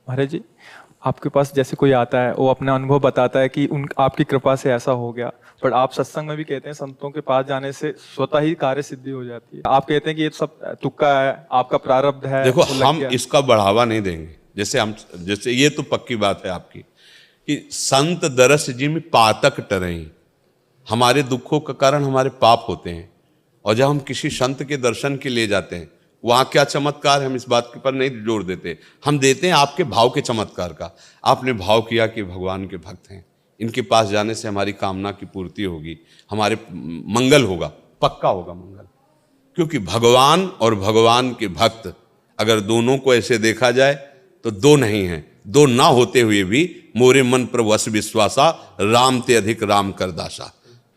महाराज जी, आपके पास जैसे कोई आता है वो अपना अनुभव बताता है कि उन आपकी कृपा से ऐसा हो गया, पर आप सत्संग में भी कहते हैं संतों के पास जाने से स्वतः ही कार्य सिद्धि हो जाती है। आप कहते हैं कि ये सब तुक्का है, आपका प्रारब्ध है, देखो, वो लग हम गया। इसका बढ़ावा नहीं देंगे। जैसे ये तो पक्की बात है आपकी कि संत दरस जिम पातक टरई, हमारे दुखों का कारण हमारे पाप होते हैं। और जब हम किसी संत के दर्शन के लिए जाते हैं, वहां क्या चमत्कार है, हम इस बात के पर नहीं जोर देते। हम देते हैं आपके भाव के चमत्कार का। आपने भाव किया कि भगवान के भक्त हैं, इनके पास जाने से हमारी कामना की पूर्ति होगी, हमारे मंगल होगा, पक्का होगा मंगल। क्योंकि भगवान और भगवान के भक्त अगर दोनों को ऐसे देखा जाए तो दो नहीं है। दो ना होते हुए भी मोरे मन पर वश विश्वासा, राम ते अधिक राम कर दासा।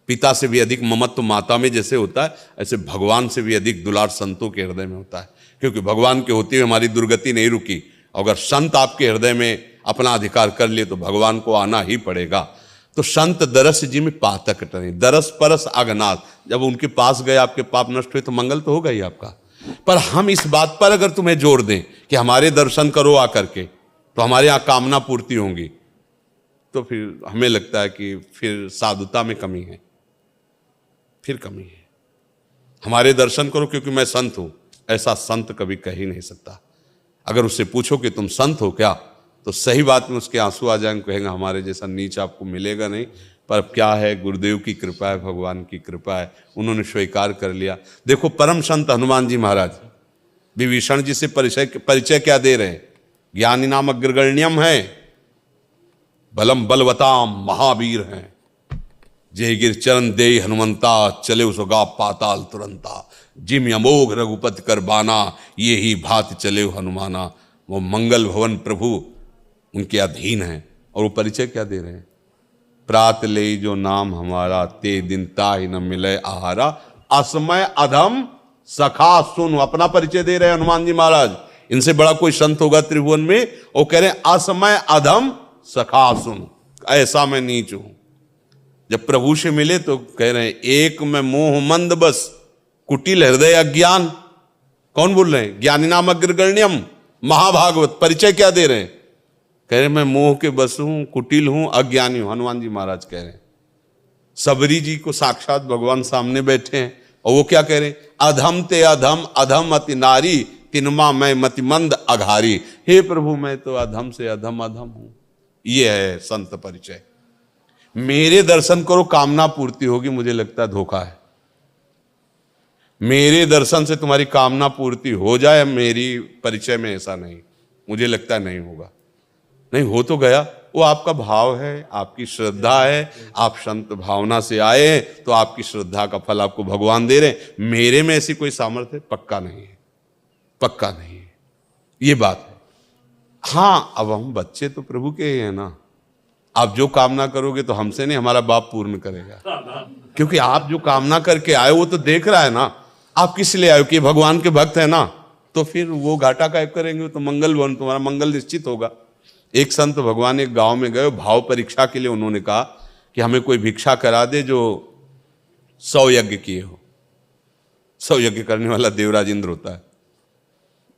पिता से भी अधिक ममत्व माता में जैसे होता है, ऐसे भगवान से भी अधिक दुलार संतों के हृदय में होता है। क्योंकि भगवान के होते हुए हमारी दुर्गति नहीं रुकी। अगर संत आपके हृदय में अपना अधिकार कर लिए तो भगवान को आना ही पड़ेगा। तो संत दरस जिम पातक टरे, दरस परस अगनाथ, जब उनके पास गए आपके पाप नष्ट हुए तो मंगल तो होगा ही आपका। पर हम इस बात पर अगर तुम्हें जोर दें कि हमारे दर्शन करो आकर के तो हमारे यहाँ कामना पूर्ति होंगी, तो फिर हमें लगता है कि फिर साधुता में कमी है, फिर कमी है। हमारे दर्शन करो क्योंकि मैं संत हूं, ऐसा संत कभी कह ही नहीं सकता। अगर उससे पूछो कि तुम संत हो क्या, तो सही बात में उसके आंसू आ जाएंगे, कहेंगे हमारे जैसा नीच आपको मिलेगा नहीं। पर क्या है, गुरुदेव की कृपा है, भगवान की कृपा है, उन्होंने स्वीकार कर लिया। देखो, परम संत हनुमान जी महाराज विभीषण जी से परिचय क्या दे रहे हैं? ज्ञानी नाम अग्रगण्यम है, बलम बलवताम महावीर हैं, जय गिर चरण दे हनुमंता, चले उसगा पाताल तुरंता, जिम अमोघ रघुपति कर बाना, ये ही भात चले हनुमाना। वो मंगल भवन प्रभु उनके अधीन हैं। और वो परिचय क्या दे रहे हैं? प्रात ले जो नाम हमारा, ते दिन ताहि न मिले आहारा, असमय अधम सखा सुन। अपना परिचय दे रहे हैं हनुमान जी महाराज। इनसे बड़ा कोई संत होगा त्रिभुवन में? वो कह रहे हैं असमय अधम सखा सुन, ऐसा मैं नीच हूं। जब प्रभु से मिले तो कह रहे हैं एक में मोह मंद बस, कुटिल हृदय अज्ञान। कौन बोल रहे हैं? ज्ञानी नाम अग्रगण्यम महाभागवत। परिचय क्या दे रहे हैं? कह रहे हैं मैं मोह के बस हूं, कुटिल हूं, अज्ञानी हूं। हनुमान जी महाराज कह रहे हैं। सबरी जी को साक्षात भगवान सामने बैठे हैं और वो क्या कह रहे हैं? अधम ते अधम, अधम अति नारी, तिनमा मैं मतिमंद अघारी। हे प्रभु, मैं तो अधम से अधम अधम हूं। ये है संत परिचय। मेरे दर्शन करो कामना पूर्ति होगी, मुझे लगता है धोखा है। मेरे दर्शन से तुम्हारी कामना पूर्ति हो जाए, मेरी परिचय में ऐसा नहीं, मुझे लगता है नहीं होगा। नहीं हो तो गया, वो आपका भाव है, आपकी श्रद्धा है। आप संत भावना से आए हैं तो आपकी श्रद्धा का फल आपको भगवान दे रहे हैं। मेरे में ऐसी कोई सामर्थ्य पक्का नहीं है, पक्का नहीं है, ये बात है। हां, अब हम बच्चे तो प्रभु के ही हैं ना। आप जो कामना करोगे तो हमसे नहीं, हमारा बाप पूर्ण करेगा। क्योंकि आप जो कामना करके आए वो तो देख रहा है ना। आप किस लिए आए? कि भगवान के भक्त है ना, तो फिर वो घाटा काय करेंगे? तो मंगल भवन, तुम्हारा मंगल निश्चित होगा। एक संत भगवान एक गांव में गए, भाव परीक्षा के लिए उन्होंने कहा कि हमें कोई भिक्षा करा दे जो 100 यज्ञ किए हो। 100 यज्ञ करने वाला देवराज इंद्र होता है,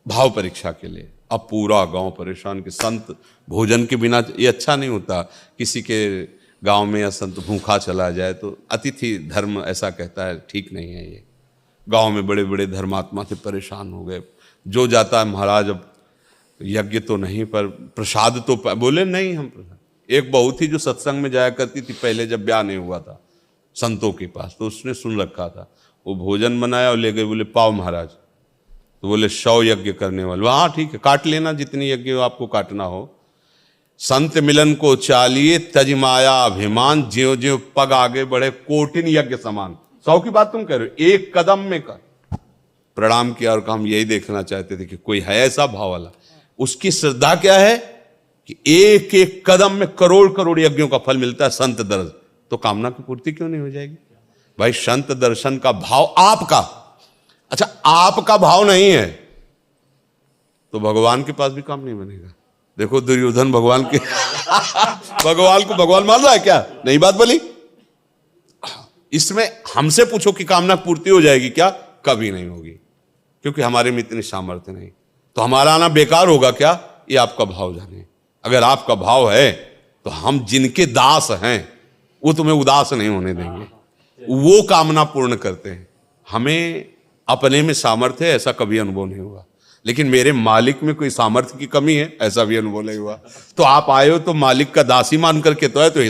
भाव परीक्षा के लिए। अब पूरा गांव परेशान कि संत भोजन के बिना, ये अच्छा नहीं होता। किसी के गांव में या संत भूखा चला जाए तो अतिथि धर्म ऐसा कहता है, ठीक नहीं है ये। गांव में बड़े बड़े धर्मात्मा थे, परेशान हो गए। जो जाता है महाराज, अब यज्ञ तो नहीं पर प्रसाद तो बोले नहीं हम प्रसाद। एक बहू थी जो सत्संग में जाया करती थी पहले, जब ब्याह नहीं हुआ था संतों के पास, तो उसने सुन रखा था। वो भोजन बनाया और ले गए, बोले पाओ महाराज। तो बोले 100 यज्ञ करने वाले। हाँ ठीक है, काट लेना जितनी यज्ञ आपको काटना हो। संत मिलन को चालिए, तज माया अभिमान, ज्यो ज्यो पग आगे बढ़े कोटिन यज्ञ समान। 100 की बात तुम कह रहे हो, एक कदम में कर। प्रणाम किया और हम यही देखना चाहते थे कि कोई है ऐसा भाव वाला। उसकी श्रद्धा क्या है कि एक एक कदम में करोड़ करोड़ यज्ञों का फल मिलता है संत दर्शन। तो कामना की पूर्ति क्यों नहीं हो जाएगी भाई? संत दर्शन का भाव आपका, अच्छा आपका भाव नहीं है तो भगवान के पास भी काम नहीं बनेगा। देखो दुर्योधन भगवान के भगवान को भगवान मान रहा है क्या? नहीं बात बोली। इसमें हमसे पूछो कि कामना पूर्ति हो जाएगी क्या? कभी नहीं होगी, क्योंकि हमारे में इतनी सामर्थ्य नहीं। तो हमारा आना बेकार होगा क्या? ये आपका भाव जाने। अगर आपका भाव है तो हम जिनके दास हैं वो तुम्हें उदास नहीं होने देंगे, वो कामना पूर्ण करते हैं। हमें अपने में सामर्थ्य है ऐसा कभी अनुभव नहीं हुआ, लेकिन मेरे मालिक में कोई सामर्थ्य की कमी है ऐसा भी अनुभव नहीं हुआ। तो आप आए हो तो मालिक का दासी मान करके तो है, तो